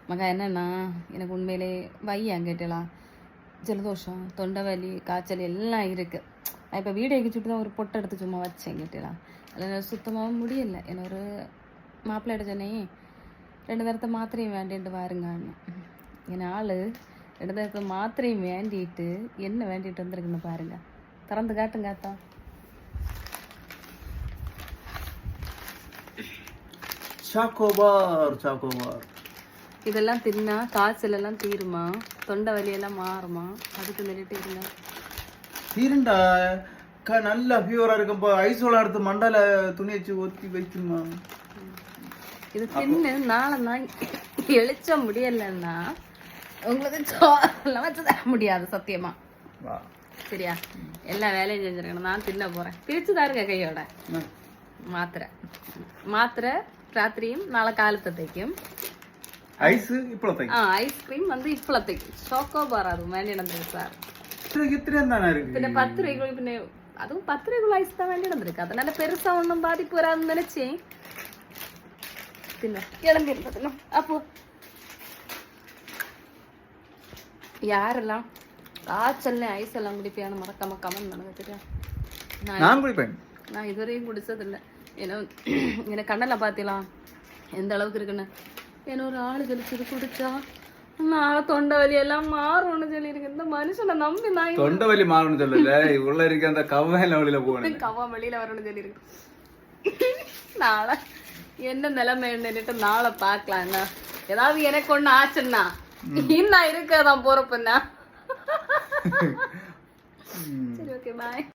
மகா என்னன்னா எனக்கு உண்மையிலே வையான் கேட்டலாம் ஜலதோஷம் தொண்டைவலி காய்ச்சல் எல்லாம் இருக்குது. நான் இப்போ வீடு எங்கிச்சுட்டு தான் ஒரு பொட்டை எடுத்து சும்மா வச்சேன் கேட்டலாம். அதில் சுத்தமாகவும் முடியலை. என்ன ஒரு மாப்பிள்ளையோட சொன்னேன் 2 நேரத்தை மாத்திரையும் வேண்டிட்டு வாருங்கன்னு. என் ஆள் 2 நேரத்தை மாத்திரையும் வேண்டிட்டு என்ன வேண்டிட்டு வந்திருக்குன்னு பாருங்க. திறந்து காட்டுங்காத்தா. சாக்கோபார் இதெல்லாம் தின்னா காய்ச்சல் எல்லாம் தீருமா, தொண்டை வலியெல்லாம் மாறுமா, அதுக்கு நின்றுட்டு இருங்க. தீருண்டா நல்ல ஃபீவரா இருக்கப்போ ஐசோலா எடுத்து மண்டால துணி வச்சு ஒத்தி வைக்கணுமா. இது தின்னு நாளை நான் எழுச்ச முடியலன்னா உங்களுக்கு சோறெல்லாம் வச்சு தர முடியாது சத்தியமா. சரியா? எல்லா வேலையும் செஞ்சிருக்கணும். நான் தின்ன போறேன். பிரிச்சு தாருங்க கையோட. மாத்திரை ராத்திரியும் நாளை காலத்தைக்கும் ஐஸ்கிரீம் வந்து இப்பளத்தைக்கு ചോക്കോബാർ അതും വേണ്ടിയിടന്നിருக்கு സാർ. പിന്നെ 10 രൂപ പിന്നെ അതും 10 രൂപ ஐஸ் தான் வேண்டியிடந்திருக்கு. அதனால பெருசா ஒன்றும் பாதிப்பு வராதுன்னு நினைச்சேன். இழந்திருந்ததுல அப்போ யாரெல்லாம் காய்ச்சல்ல ஐஸ் எல்லாம் குடிப்பியான்னு மறக்காம கமெண்ட் பண்ணுங்க. சரியா? நான் இதுவரையும் குடிச்சதில்லை. ஏன்னா இங்கே கண்ணெல்லாம் பார்த்தீங்களா எந்த அளவுக்கு இருக்குன்னு. ஏன்னா ஒரு ஆளு தெளிச்சது குடிச்சா நான் தொண்டை வலி எல்லாம் மாறும்னு சொல்லியிருக்கு. இந்த மனுஷனை நம்பி நான் தொண்டை வலி மாறும்னு சொல்லல, உள்ள இருக்க அந்த கவ்வாயில வெளியில போகணும், கவ்வா வெளியில வரணும்னு சொல்லியிருக்கு. நாளை என்ன நிலைமை நின்றுட்டு நாளை பார்க்கலாம். என்ன ஏதாவது எனக்கு ஒண்ணு ஆச்சுன்னா இன்னும் இருக்கதான் போறப்பண்ணா. சரி, ஓகே, பாய்.